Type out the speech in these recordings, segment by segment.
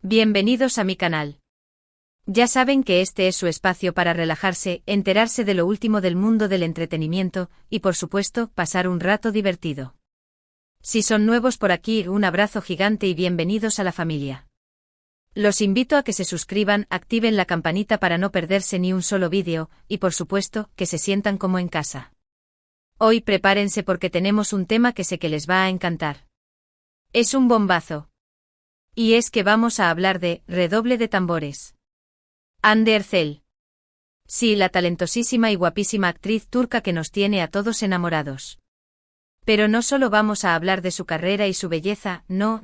Bienvenidos a mi canal. Ya saben que este es su espacio para relajarse, enterarse de lo último del mundo del entretenimiento y, por supuesto, pasar un rato divertido. Si son nuevos por aquí, un abrazo gigante y bienvenidos a la familia. Los invito a que se suscriban, activen la campanita para no perderse ni un solo vídeo y, por supuesto, que se sientan como en casa. Hoy prepárense porque tenemos un tema que sé que les va a encantar. Es un bombazo. Y es que vamos a hablar de redoble de tambores. Hande Erçel. Sí, la talentosísima y guapísima actriz turca que nos tiene a todos enamorados. Pero no solo vamos a hablar de su carrera y su belleza, no.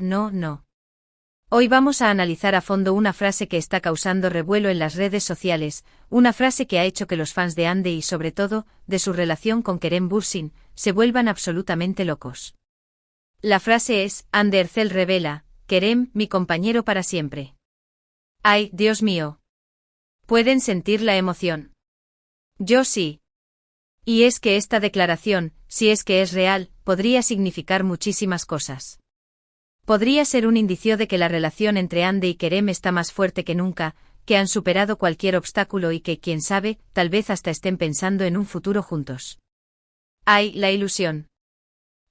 Hoy vamos a analizar a fondo una frase que está causando revuelo en las redes sociales, una frase que ha hecho que los fans de Hande y sobre todo, de su relación con Kerem Bürsin, se vuelvan absolutamente locos. La frase es, Hande Erçel revela, Kerem, mi compañero para siempre. ¡Ay, Dios mío! ¿Pueden sentir la emoción? Yo sí. Y es que esta declaración, si es que es real, podría significar muchísimas cosas. Podría ser un indicio de que la relación entre Hande y Kerem está más fuerte que nunca, que han superado cualquier obstáculo y que, quién sabe, tal vez hasta estén pensando en un futuro juntos. ¡Ay, la ilusión!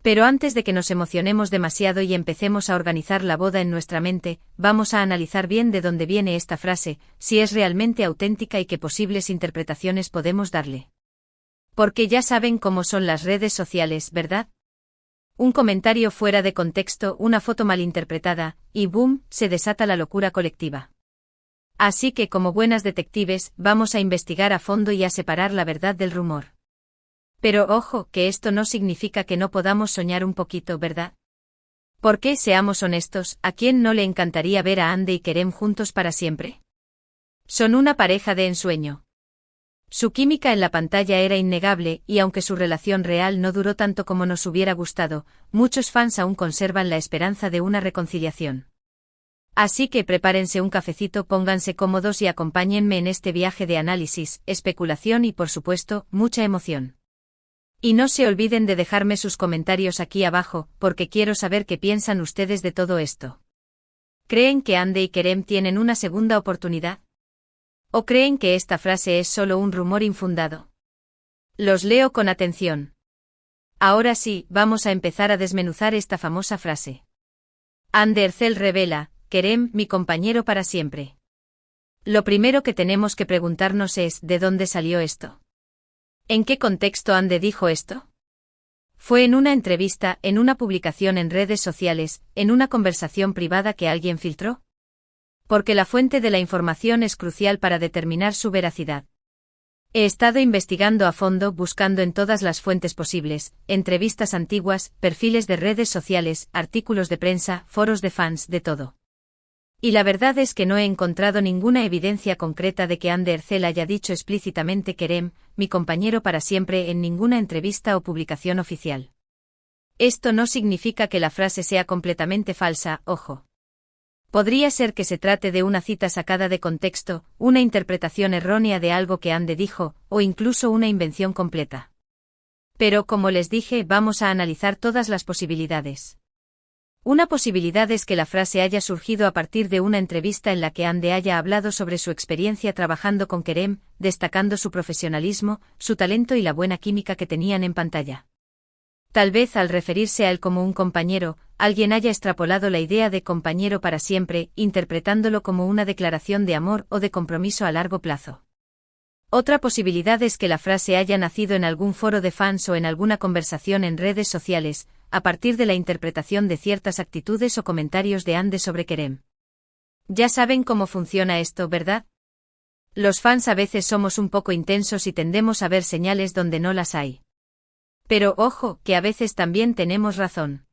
Pero antes de que nos emocionemos demasiado y empecemos a organizar la boda en nuestra mente, vamos a analizar bien de dónde viene esta frase, si es realmente auténtica y qué posibles interpretaciones podemos darle. Porque ya saben cómo son las redes sociales, ¿verdad? Un comentario fuera de contexto, una foto malinterpretada, y ¡boom!, se desata la locura colectiva. Así que como buenas detectives, vamos a investigar a fondo y a separar la verdad del rumor. Pero ojo, que esto no significa que no podamos soñar un poquito, ¿verdad? Porque, seamos honestos, ¿a quién no le encantaría ver a Hande y Kerem juntos para siempre? Son una pareja de ensueño. Su química en la pantalla era innegable y aunque su relación real no duró tanto como nos hubiera gustado, muchos fans aún conservan la esperanza de una reconciliación. Así que prepárense un cafecito, pónganse cómodos y acompáñenme en este viaje de análisis, especulación y por supuesto, mucha emoción. Y no se olviden de dejarme sus comentarios aquí abajo, porque quiero saber qué piensan ustedes de todo esto. ¿Creen que Hande y Kerem tienen una segunda oportunidad? ¿O creen que esta frase es solo un rumor infundado? Los leo con atención. Ahora sí, vamos a empezar a desmenuzar esta famosa frase. Hande Erçel revela, Kerem, mi compañero para siempre. Lo primero que tenemos que preguntarnos es, ¿de dónde salió esto? ¿En qué contexto Hande dijo esto? ¿Fue en una entrevista, en una publicación en redes sociales, en una conversación privada que alguien filtró? Porque la fuente de la información es crucial para determinar su veracidad. He estado investigando a fondo, buscando en todas las fuentes posibles, entrevistas antiguas, perfiles de redes sociales, artículos de prensa, foros de fans, de todo. Y la verdad es que no he encontrado ninguna evidencia concreta de que Hande Erçel haya dicho explícitamente Kerem, mi compañero para siempre en ninguna entrevista o publicación oficial. Esto no significa que la frase sea completamente falsa, ojo. Podría ser que se trate de una cita sacada de contexto, una interpretación errónea de algo que Hande dijo, o incluso una invención completa. Pero como les dije, vamos a analizar todas las posibilidades. Una posibilidad es que la frase haya surgido a partir de una entrevista en la que Hande haya hablado sobre su experiencia trabajando con Kerem, destacando su profesionalismo, su talento y la buena química que tenían en pantalla. Tal vez al referirse a él como un compañero, alguien haya extrapolado la idea de compañero para siempre, interpretándolo como una declaración de amor o de compromiso a largo plazo. Otra posibilidad es que la frase haya nacido en algún foro de fans o en alguna conversación en redes sociales, a partir de la interpretación de ciertas actitudes o comentarios de Hande sobre Kerem. Ya saben cómo funciona esto, ¿verdad? Los fans a veces somos un poco intensos y tendemos a ver señales donde no las hay. Pero ojo, que a veces también tenemos razón.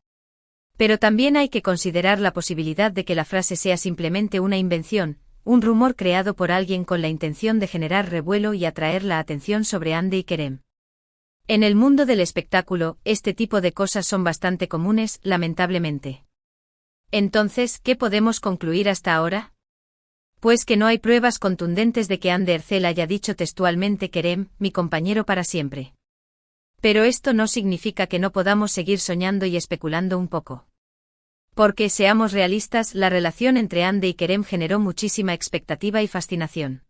Pero también hay que considerar la posibilidad de que la frase sea simplemente una invención, un rumor creado por alguien con la intención de generar revuelo y atraer la atención sobre Hande y Kerem. En el mundo del espectáculo, este tipo de cosas son bastante comunes, lamentablemente. Entonces, ¿qué podemos concluir hasta ahora? Pues que no hay pruebas contundentes de que Hande Erçel haya dicho textualmente Kerem, mi compañero para siempre. Pero esto no significa que no podamos seguir soñando y especulando un poco. Porque, seamos realistas, la relación entre Ande y Kerem generó muchísima expectativa y fascinación.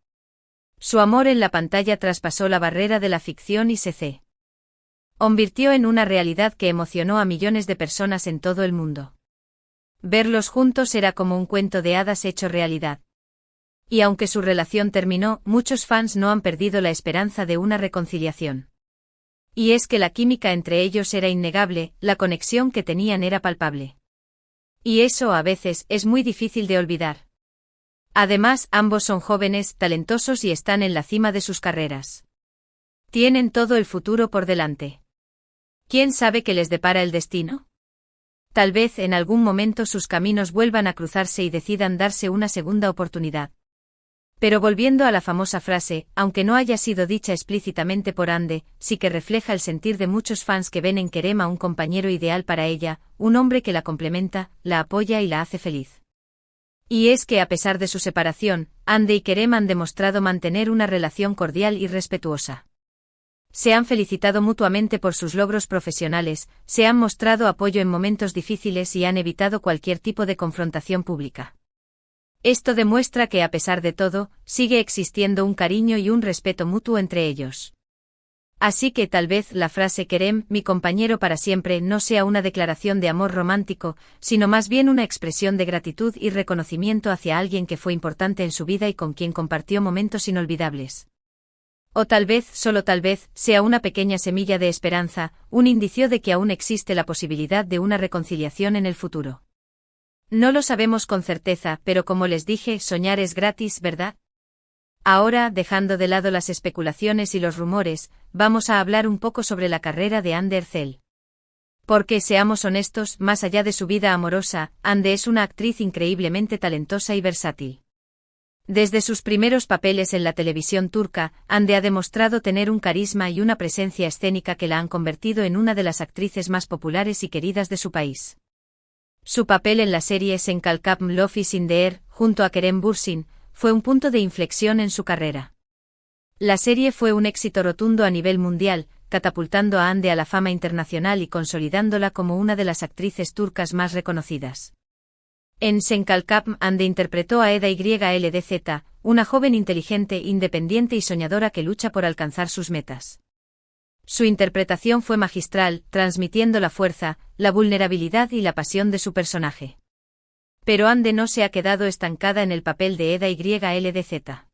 Su amor en la pantalla traspasó la barrera de la ficción y se convirtió en una realidad que emocionó a millones de personas en todo el mundo. Verlos juntos era como un cuento de hadas hecho realidad. Y aunque su relación terminó, muchos fans no han perdido la esperanza de una reconciliación. Y es que la química entre ellos era innegable, la conexión que tenían era palpable. Y eso a veces es muy difícil de olvidar. Además, ambos son jóvenes, talentosos y están en la cima de sus carreras. Tienen todo el futuro por delante. ¿Quién sabe qué les depara el destino? Tal vez en algún momento sus caminos vuelvan a cruzarse y decidan darse una segunda oportunidad. Pero volviendo a la famosa frase, aunque no haya sido dicha explícitamente por Ande, sí que refleja el sentir de muchos fans que ven en Kerem a un compañero ideal para ella, un hombre que la complementa, la apoya y la hace feliz. Y es que a pesar de su separación, Ande y Kerem han demostrado mantener una relación cordial y respetuosa. Se han felicitado mutuamente por sus logros profesionales, se han mostrado apoyo en momentos difíciles y han evitado cualquier tipo de confrontación pública. Esto demuestra que a pesar de todo, sigue existiendo un cariño y un respeto mutuo entre ellos. Así que tal vez la frase Kerem, mi compañero para siempre, no sea una declaración de amor romántico, sino más bien una expresión de gratitud y reconocimiento hacia alguien que fue importante en su vida y con quien compartió momentos inolvidables. O tal vez, solo tal vez, sea una pequeña semilla de esperanza, un indicio de que aún existe la posibilidad de una reconciliación en el futuro. No lo sabemos con certeza, pero como les dije, soñar es gratis, ¿verdad? Ahora, dejando de lado las especulaciones y los rumores, vamos a hablar un poco sobre la carrera de Ande Erçel. Porque, seamos honestos, más allá de su vida amorosa, Ande es una actriz increíblemente talentosa y versátil. Desde sus primeros papeles en la televisión turca, Ande ha demostrado tener un carisma y una presencia escénica que la han convertido en una de las actrices más populares y queridas de su país. Su papel en la serie Sen Kalkapm Love is in the Air, junto a Kerem Bürsin, fue un punto de inflexión en su carrera. La serie fue un éxito rotundo a nivel mundial, catapultando a Ande a la fama internacional y consolidándola como una de las actrices turcas más reconocidas. En Sen Kalkapm, Ande interpretó a Eda YLDZ, una joven inteligente, independiente y soñadora que lucha por alcanzar sus metas. Su interpretación fue magistral, transmitiendo la fuerza, la vulnerabilidad y la pasión de su personaje. Pero Ande no se ha quedado estancada en el papel de Eda YLDZ.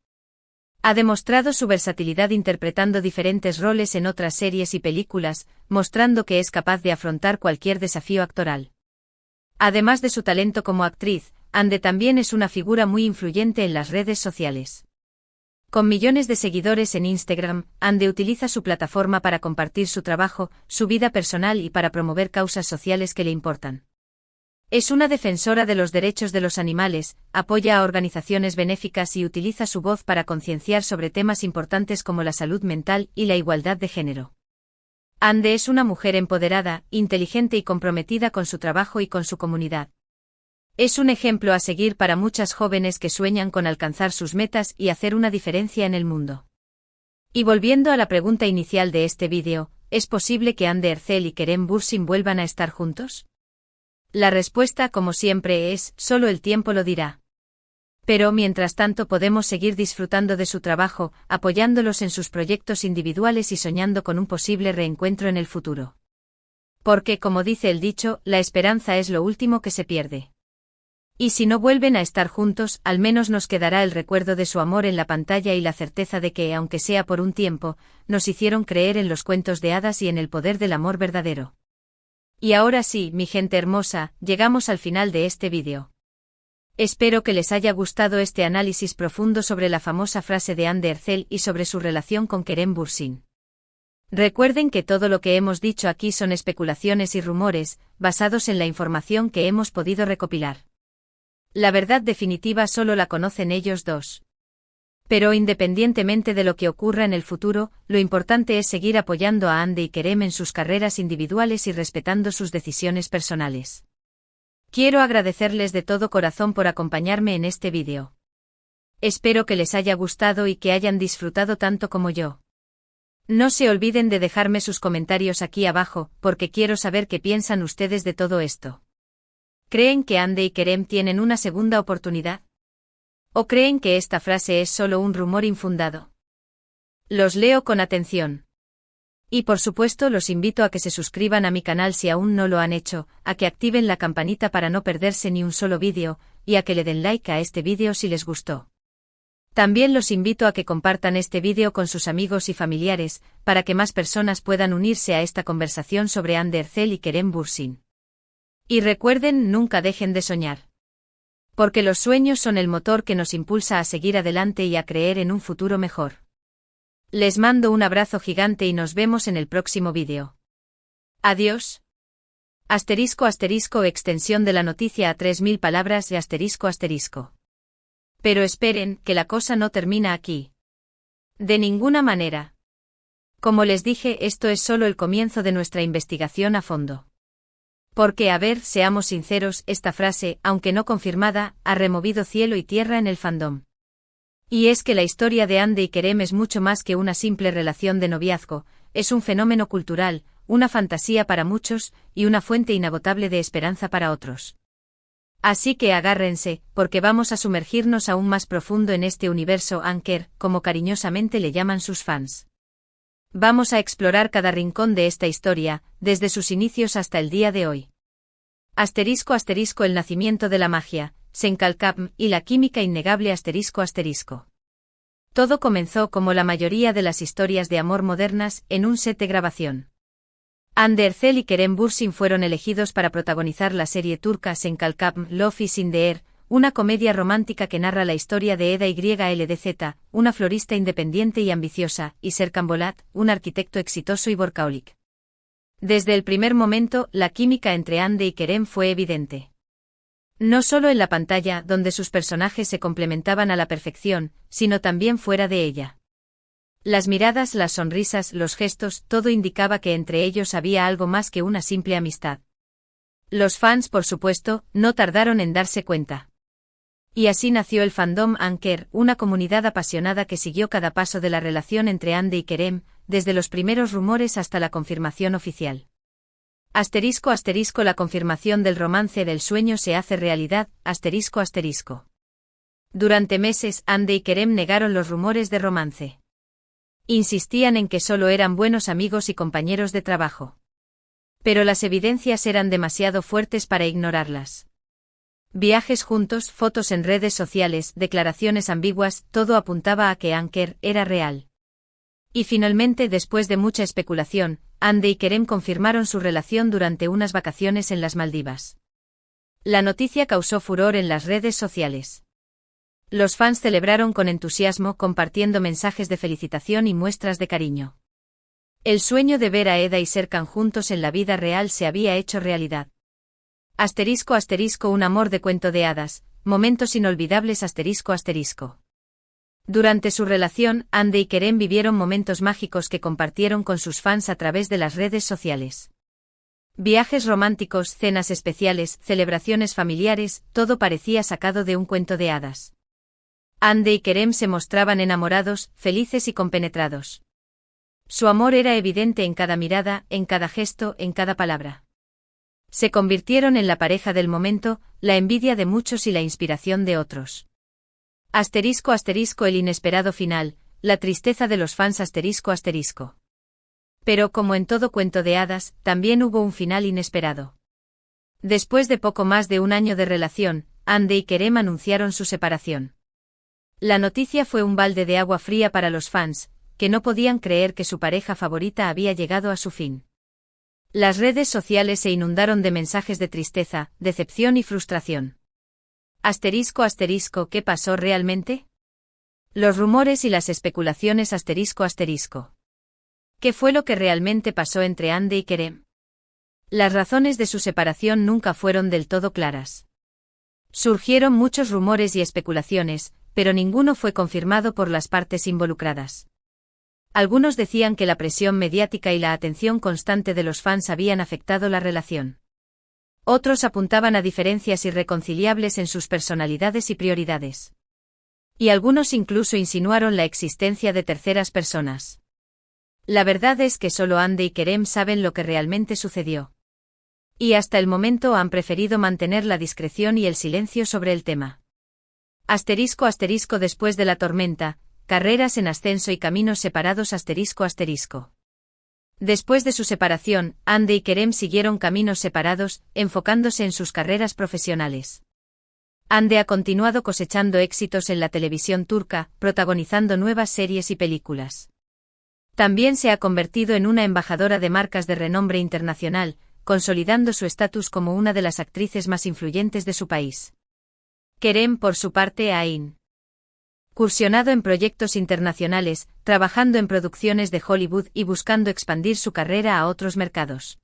Ha demostrado su versatilidad interpretando diferentes roles en otras series y películas, mostrando que es capaz de afrontar cualquier desafío actoral. Además de su talento como actriz, Ande también es una figura muy influyente en las redes sociales. Con millones de seguidores en Instagram, Ande utiliza su plataforma para compartir su trabajo, su vida personal y para promover causas sociales que le importan. Es una defensora de los derechos de los animales, apoya a organizaciones benéficas y utiliza su voz para concienciar sobre temas importantes como la salud mental y la igualdad de género. Ande es una mujer empoderada, inteligente y comprometida con su trabajo y con su comunidad. Es un ejemplo a seguir para muchas jóvenes que sueñan con alcanzar sus metas y hacer una diferencia en el mundo. Y volviendo a la pregunta inicial de este vídeo, ¿es posible que Ande Erçel y Kerem Bürsin vuelvan a estar juntos? La respuesta, como siempre, es: solo el tiempo lo dirá. Pero mientras tanto podemos seguir disfrutando de su trabajo, apoyándolos en sus proyectos individuales y soñando con un posible reencuentro en el futuro. Porque, como dice el dicho, la esperanza es lo último que se pierde. Y si no vuelven a estar juntos, al menos nos quedará el recuerdo de su amor en la pantalla y la certeza de que, aunque sea por un tiempo, nos hicieron creer en los cuentos de hadas y en el poder del amor verdadero. Y ahora sí, mi gente hermosa, llegamos al final de este vídeo. Espero que les haya gustado este análisis profundo sobre la famosa frase de Ande Erçel y sobre su relación con Kerem Bürsin. Recuerden que todo lo que hemos dicho aquí son especulaciones y rumores, basados en la información que hemos podido recopilar. La verdad definitiva solo la conocen ellos dos. Pero independientemente de lo que ocurra en el futuro, lo importante es seguir apoyando a Ande y Kerem en sus carreras individuales y respetando sus decisiones personales. Quiero agradecerles de todo corazón por acompañarme en este vídeo. Espero que les haya gustado y que hayan disfrutado tanto como yo. No se olviden de dejarme sus comentarios aquí abajo, porque quiero saber qué piensan ustedes de todo esto. ¿Creen que Hande y Kerem tienen una segunda oportunidad? ¿O creen que esta frase es solo un rumor infundado? Los leo con atención. Y por supuesto los invito a que se suscriban a mi canal si aún no lo han hecho, a que activen la campanita para no perderse ni un solo vídeo, y a que le den like a este vídeo si les gustó. También los invito a que compartan este vídeo con sus amigos y familiares, para que más personas puedan unirse a esta conversación sobre Hande Erçel y Kerem Bürsin. Y recuerden, nunca dejen de soñar. Porque los sueños son el motor que nos impulsa a seguir adelante y a creer en un futuro mejor. Les mando un abrazo gigante y nos vemos en el próximo vídeo. Adiós. Extensión de la noticia a 3000 palabras y ***. Pero esperen, que la cosa no termina aquí. De ninguna manera. Como les dije, esto es solo el comienzo de nuestra investigación a fondo. Porque, a ver, seamos sinceros, esta frase, aunque no confirmada, ha removido cielo y tierra en el fandom. Y es que la historia de Hande y Kerem es mucho más que una simple relación de noviazgo, es un fenómeno cultural, una fantasía para muchos, y una fuente inagotable de esperanza para otros. Así que agárrense, porque vamos a sumergirnos aún más profundo en este universo Anker, como cariñosamente le llaman sus fans. Vamos a explorar cada rincón de esta historia, desde sus inicios hasta el día de hoy. ***, el nacimiento de la magia, Senkalkapm y la química innegable ***. Todo comenzó como la mayoría de las historias de amor modernas, en un set de grabación. Hande Erçel y Kerem Bürsin fueron elegidos para protagonizar la serie turca Senkalkapm Love is in the Air, una comedia romántica que narra la historia de Eda YLDZ, una florista independiente y ambiciosa, y Serkan Bolat, un arquitecto exitoso y workaholic. Desde el primer momento, la química entre Hande y Kerem fue evidente. No solo en la pantalla, donde sus personajes se complementaban a la perfección, sino también fuera de ella. Las miradas, las sonrisas, los gestos, todo indicaba que entre ellos había algo más que una simple amistad. Los fans, por supuesto, no tardaron en darse cuenta. Y así nació el fandom Anker, una comunidad apasionada que siguió cada paso de la relación entre Hande y Kerem, desde los primeros rumores hasta la confirmación oficial. ***, la confirmación del romance del sueño se hace realidad, ***. Durante meses, Hande y Kerem negaron los rumores de romance. Insistían en que solo eran buenos amigos y compañeros de trabajo. Pero las evidencias eran demasiado fuertes para ignorarlas. Viajes juntos, fotos en redes sociales, declaraciones ambiguas, todo apuntaba a que Anker era real. Y finalmente, después de mucha especulación, Hande y Kerem confirmaron su relación durante unas vacaciones en las Maldivas. La noticia causó furor en las redes sociales. Los fans celebraron con entusiasmo, compartiendo mensajes de felicitación y muestras de cariño. El sueño de ver a Eda y Serkan juntos en la vida real se había hecho realidad. ***, un amor de cuento de hadas, momentos inolvidables ***. Durante su relación, Hande y Kerem vivieron momentos mágicos que compartieron con sus fans a través de las redes sociales. Viajes románticos, cenas especiales, celebraciones familiares, todo parecía sacado de un cuento de hadas. Hande y Kerem se mostraban enamorados, felices y compenetrados. Su amor era evidente en cada mirada, en cada gesto, en cada palabra. Se convirtieron en la pareja del momento, la envidia de muchos y la inspiración de otros. ***, el inesperado final, la tristeza de los fans ***. Pero como en todo cuento de hadas, también hubo un final inesperado. Después de poco más de un año de relación, Hande y Kerem anunciaron su separación. La noticia fue un balde de agua fría para los fans, que no podían creer que su pareja favorita había llegado a su fin. Las redes sociales se inundaron de mensajes de tristeza, decepción y frustración. ***, ¿qué pasó realmente? Los rumores y las especulaciones ***. ¿Qué fue lo que realmente pasó entre Hande y Kerem? Las razones de su separación nunca fueron del todo claras. Surgieron muchos rumores y especulaciones, pero ninguno fue confirmado por las partes involucradas. Algunos decían que la presión mediática y la atención constante de los fans habían afectado la relación. Otros apuntaban a diferencias irreconciliables en sus personalidades y prioridades. Y algunos incluso insinuaron la existencia de terceras personas. La verdad es que solo Hande y Kerem saben lo que realmente sucedió. Y hasta el momento han preferido mantener la discreción y el silencio sobre el tema. *** Después de la tormenta, carreras en ascenso y caminos separados ***. Después de su separación, Hande y Kerem siguieron caminos separados, enfocándose en sus carreras profesionales. Hande ha continuado cosechando éxitos en la televisión turca, protagonizando nuevas series y películas. También se ha convertido en una embajadora de marcas de renombre internacional, consolidando su estatus como una de las actrices más influyentes de su país. Kerem, por su parte, ha incursionado en proyectos internacionales, trabajando en producciones de Hollywood y buscando expandir su carrera a otros mercados.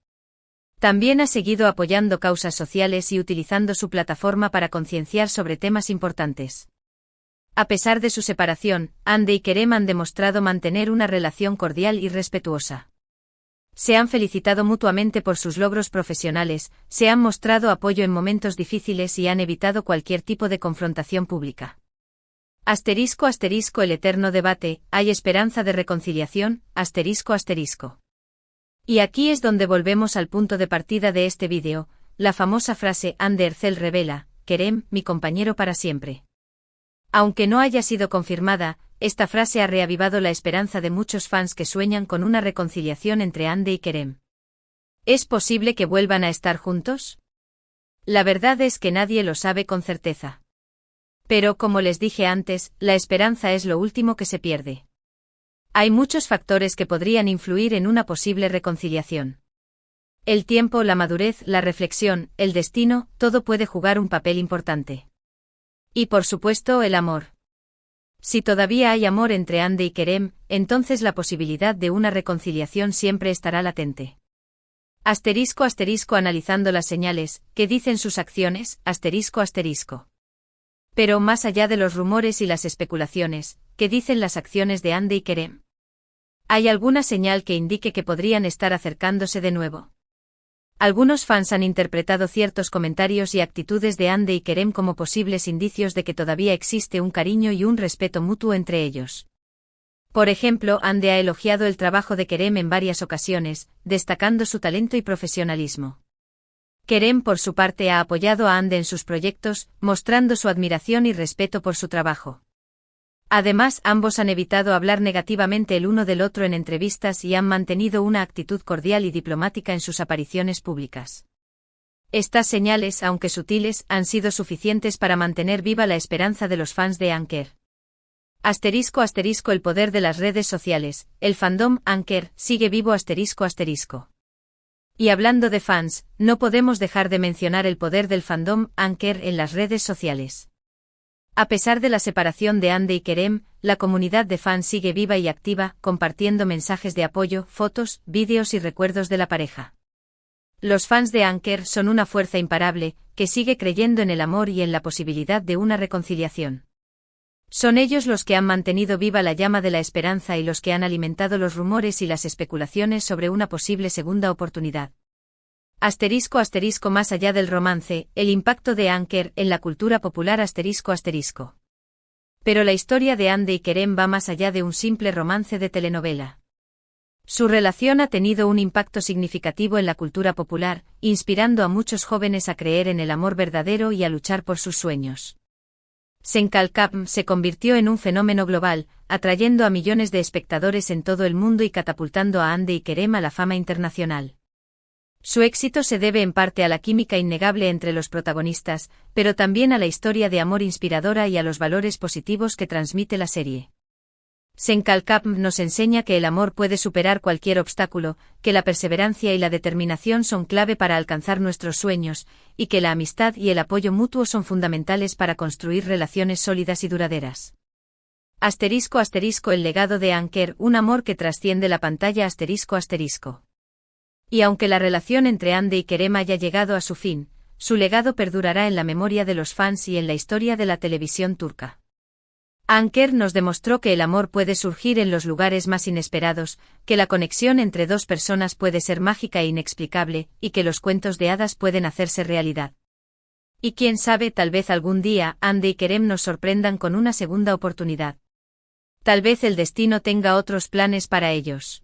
También ha seguido apoyando causas sociales y utilizando su plataforma para concienciar sobre temas importantes. A pesar de su separación, Hande y Kerem han demostrado mantener una relación cordial y respetuosa. Se han felicitado mutuamente por sus logros profesionales, se han mostrado apoyo en momentos difíciles y han evitado cualquier tipo de confrontación pública. *** El eterno debate, ¿hay esperanza de reconciliación? ***. Y aquí es donde volvemos al punto de partida de este vídeo, la famosa frase Hande Erçel revela, Kerem, mi compañero para siempre. Aunque no haya sido confirmada, esta frase ha reavivado la esperanza de muchos fans que sueñan con una reconciliación entre Hande y Kerem. ¿Es posible que vuelvan a estar juntos? La verdad es que nadie lo sabe con certeza. Pero como les dije antes, la esperanza es lo último que se pierde. Hay muchos factores que podrían influir en una posible reconciliación. El tiempo, la madurez, la reflexión, el destino, todo puede jugar un papel importante. Y por supuesto el amor. Si todavía hay amor entre Hande y Kerem, entonces la posibilidad de una reconciliación siempre estará latente. ***. Analizando las señales, ¿qué dicen sus acciones? ***. Pero más allá de los rumores y las especulaciones, ¿qué dicen las acciones de Hande y Kerem? ¿Hay alguna señal que indique que podrían estar acercándose de nuevo? Algunos fans han interpretado ciertos comentarios y actitudes de Hande y Kerem como posibles indicios de que todavía existe un cariño y un respeto mutuo entre ellos. Por ejemplo, Hande ha elogiado el trabajo de Kerem en varias ocasiones, destacando su talento y profesionalismo. Kerem, por su parte, ha apoyado a Hande en sus proyectos, mostrando su admiración y respeto por su trabajo. Además, ambos han evitado hablar negativamente el uno del otro en entrevistas y han mantenido una actitud cordial y diplomática en sus apariciones públicas. Estas señales, aunque sutiles, han sido suficientes para mantener viva la esperanza de los fans de Anker. ***. El poder de las redes sociales, el fandom Anker sigue vivo ***. Y hablando de fans, no podemos dejar de mencionar el poder del fandom Anker en las redes sociales. A pesar de la separación de Hande y Kerem, la comunidad de fans sigue viva y activa, compartiendo mensajes de apoyo, fotos, vídeos y recuerdos de la pareja. Los fans de Anker son una fuerza imparable, que sigue creyendo en el amor y en la posibilidad de una reconciliación. Son ellos los que han mantenido viva la llama de la esperanza y los que han alimentado los rumores y las especulaciones sobre una posible segunda oportunidad. ***. Más allá del romance, el impacto de Anker en la cultura popular ***. Pero la historia de Hande y Kerem va más allá de un simple romance de telenovela. Su relación ha tenido un impacto significativo en la cultura popular, inspirando a muchos jóvenes a creer en el amor verdadero y a luchar por sus sueños. Senkalkam se convirtió en un fenómeno global, atrayendo a millones de espectadores en todo el mundo y catapultando a Hande y Kerem a la fama internacional. Su éxito se debe en parte a la química innegable entre los protagonistas, pero también a la historia de amor inspiradora y a los valores positivos que transmite la serie. Senkalkam nos enseña que el amor puede superar cualquier obstáculo, que la perseverancia y la determinación son clave para alcanzar nuestros sueños, y que la amistad y el apoyo mutuo son fundamentales para construir relaciones sólidas y duraderas. ***. El legado de Anker, un amor que trasciende la pantalla ***. Y aunque la relación entre Hande y Kerem haya llegado a su fin, su legado perdurará en la memoria de los fans y en la historia de la televisión turca. Anker nos demostró que el amor puede surgir en los lugares más inesperados, que la conexión entre dos personas puede ser mágica e inexplicable, y que los cuentos de hadas pueden hacerse realidad. Y quién sabe, tal vez algún día, Hande y Kerem nos sorprendan con una segunda oportunidad. Tal vez el destino tenga otros planes para ellos.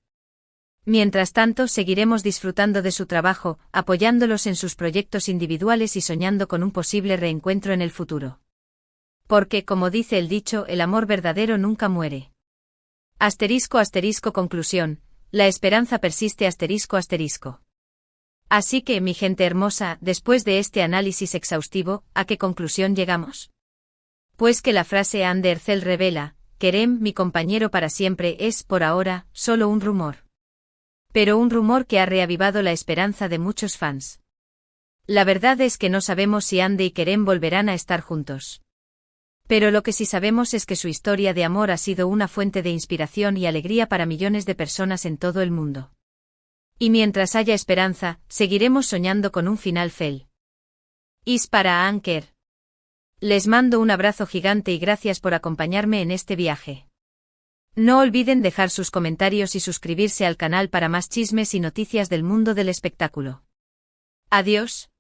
Mientras tanto, seguiremos disfrutando de su trabajo, apoyándolos en sus proyectos individuales y soñando con un posible reencuentro en el futuro. Porque, como dice el dicho, el amor verdadero nunca muere. Conclusión, la esperanza persiste ***. Así que, mi gente hermosa, después de este análisis exhaustivo, ¿a qué conclusión llegamos? Pues que la frase Andercel revela, Kerem, mi compañero para siempre, es, por ahora, solo un rumor. Pero un rumor que ha reavivado la esperanza de muchos fans. La verdad es que no sabemos si Ande y Kerem volverán a estar juntos. Pero lo que sí sabemos es que su historia de amor ha sido una fuente de inspiración y alegría para millones de personas en todo el mundo. Y mientras haya esperanza, seguiremos soñando con un final feliz para Anker. Les mando un abrazo gigante y gracias por acompañarme en este viaje. No olviden dejar sus comentarios y suscribirse al canal para más chismes y noticias del mundo del espectáculo. Adiós.